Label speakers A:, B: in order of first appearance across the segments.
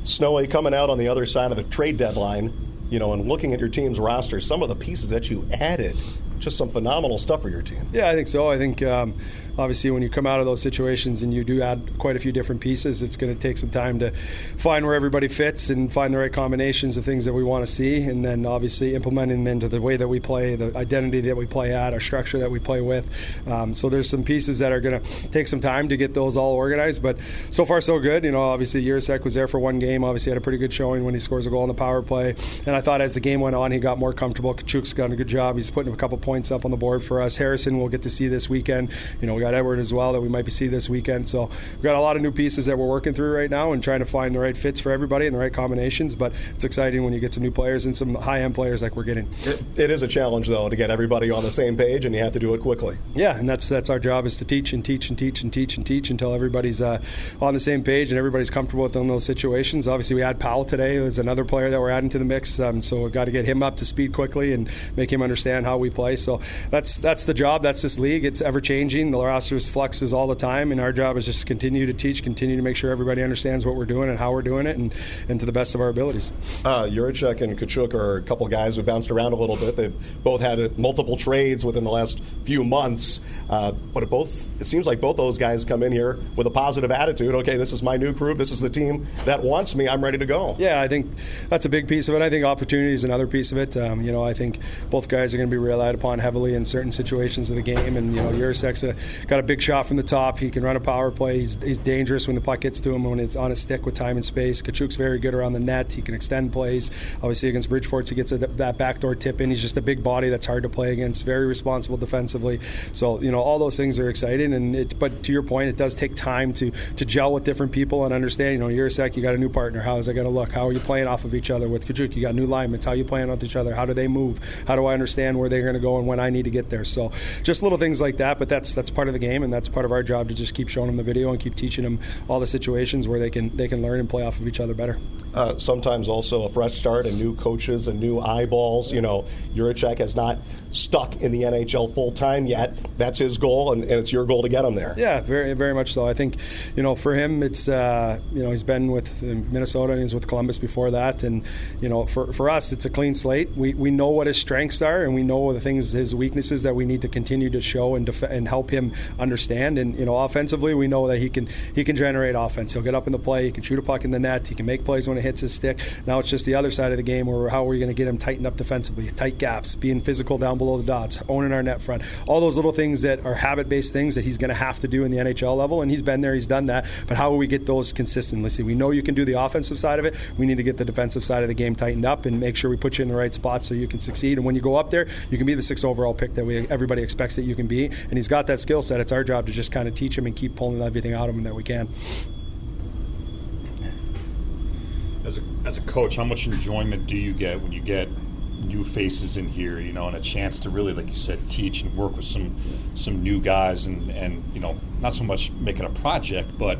A: Snowy, coming out on the other side of the trade deadline, and looking at your team's roster, some of the pieces that you added, just some phenomenal stuff for your team.
B: Yeah, I think so. I think obviously when you come out of those situations and you do add quite a few different pieces, it's going to take some time to find where everybody fits and find the right combinations of things that we want to see, and then obviously implementing them into the way that we play, the identity that we play at, our structure that we play with. So there's some pieces that are going to take some time to get those all organized, but so far so good. Obviously Jurasek was there for one game, obviously had a pretty good showing when he scores a goal on the power play, and I thought as the game went on he got more comfortable. Kachuk's done a good job. He's putting a couple points up on the board for us. Harrison we'll get to see this weekend. We got Edward as well that we might see this weekend. So we've got a lot of new pieces that we're working through right now and trying to find the right fits for everybody and the right combinations. But it's exciting when you get some new players and some high-end players like we're getting.
A: It is a challenge, though, to get everybody on the same page, and you have to do it quickly.
B: Yeah, and that's our job, is to teach and teach and teach and teach and teach until everybody's on the same page and everybody's comfortable within those situations. Obviously, we had Powell today. There's another player that we're adding to the mix, so we've got to get him up to speed quickly and make him understand how we play. So that's the job. That's this league. It's ever-changing. The rosters fluxes all the time, and our job is just to continue to teach, continue to make sure everybody understands what we're doing and how we're doing it, and to the best of our abilities.
A: Jurasek and Kachuk are a couple guys who bounced around a little bit. They've both had multiple trades within the last few months, but it seems like both those guys come in here with a positive attitude. Okay, this is my new crew. This is the team that wants me. I'm ready to go.
B: Yeah, I think that's a big piece of it. I think opportunity is another piece of it. I think both guys are going to be relied upon heavily in certain situations of the game, and Jurasek's got a big shot from the top. He can run a power play. He's dangerous when the puck gets to him, when it's on his stick with time and space. Kachuk's very good around the net. He can extend plays. Obviously against Bridgeport, he gets that backdoor tip in. He's just a big body that's hard to play against. Very responsible defensively. So all those things are exciting. But to your point, it does take time to gel with different people and understand. Jurasek, you got a new partner. How is that going to look? How are you playing off of each other? With Kachuk, you got new linemen. How are you playing with each other? How do they move? How do I understand where they're going to go and when I need to get there? So just little things like that. But that's part of the game, and that's part of our job, to just keep showing them the video and keep teaching them all the situations where they can learn and play off of each other better.
A: Sometimes also a fresh start and new coaches and new eyeballs. Jurasek has not stuck in the NHL full time yet. That's his goal, and it's your goal to get him there.
B: Yeah, very, very much so. I think, for him, it's he's been with Minnesota and he's with Columbus before that, and for us, it's a clean slate. We know what his strengths are, and we know the things, his weaknesses that we need to continue to show and help him understand. And offensively, we know that he can generate offense. He'll get up in the play. He can shoot a puck in the net. He can make plays when it hits his stick. Now it's just the other side of the game, where how are we going to get him tightened up defensively, tight gaps, being physical down below the dots, owning our net front, all those little things that are habit-based things that he's going to have to do in the NHL level, and he's been there, he's done that. But how will we get those consistently? See, we know you can do the offensive side of it. We need to get the defensive side of the game tightened up and make sure we put you in the right spot so you can succeed. And when you go up there, you can be the 6th overall pick that everybody expects that you can be. And he's got that skill set. It's our job to just kind of teach him and keep pulling everything out of him that we can.
C: As a coach, how much enjoyment do you get when you get new faces in here, and a chance to really, like you said, teach and work with some new guys and not so much make it a project, but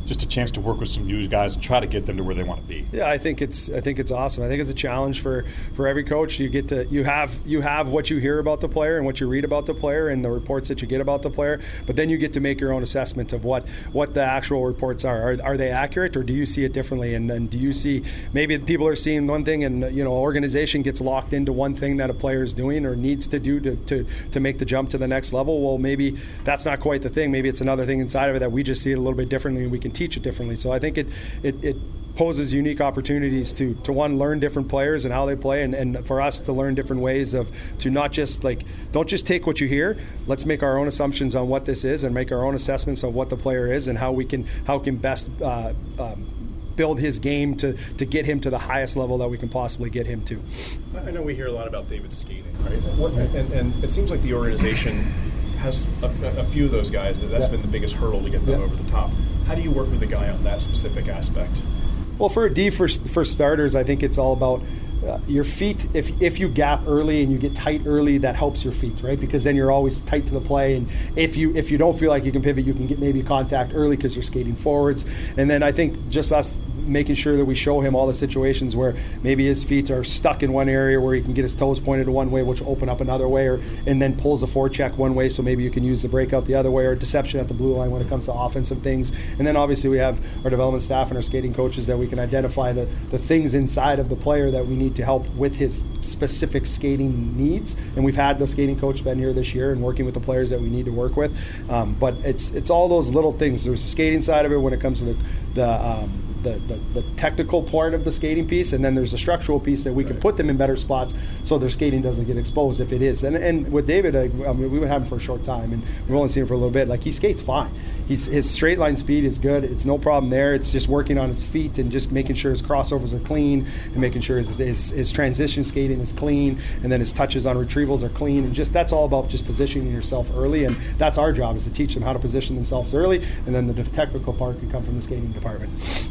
C: just a chance to work with some new guys and try to get them to where they want to be.
B: Yeah, I think it's awesome. I think it's a challenge for every coach. You have what you hear about the player and what you read about the player and the reports that you get about the player, but then you get to make your own assessment of what the actual reports are. Are they accurate, or do you see it differently? And do you see maybe people are seeing one thing, and organization gets locked into one thing that a player is doing or needs to do to make the jump to the next level? Well, maybe that's not quite the thing. Maybe it's another thing inside of it that we just see it a little bit differently and we can teach it differently. So I think it poses unique opportunities to one, learn different players and how they play, and for us to learn different ways to not just don't just take what you hear. Let's make our own assumptions on what this is and make our own assessments of what the player is and how can best build his game to get him to the highest level that we can possibly get him to.
D: I know we hear a lot about David's skating, right? And it seems like the organization has a few of those guys that's been the biggest hurdle to get them over the top. How do you work with a guy on that specific aspect?
B: Well, for a D, for starters, I think it's all about your feet, if you gap early and you get tight early, that helps your feet, right? Because then you're always tight to the play, and if you don't feel like you can pivot, you can get maybe contact early because you're skating forwards. And then I think just us making sure that we show him all the situations where maybe his feet are stuck in one area where he can get his toes pointed one way, which will open up another way, and then pulls the forecheck one way, so maybe you can use the breakout the other way, or deception at the blue line when it comes to offensive things. And then obviously we have our development staff and our skating coaches that we can identify the things inside of the player that we need to help with his specific skating needs. And we've had the skating coach been here this year and working with the players that we need to work with. But it's all those little things. There's the skating side of it when it comes to the technical part of the skating piece, and then there's a structural piece that we can put them in better spots so their skating doesn't get exposed if it is. And with David, we've been having him for a short time, and we've only seen him for a little bit. Like, he skates fine. His straight line speed is good. It's no problem there. It's just working on his feet and just making sure his crossovers are clean, and making sure his transition skating is clean, and then his touches on retrievals are clean. And just that's all about just positioning yourself early, and that's our job, is to teach them how to position themselves early, and then the technical part can come from the skating department.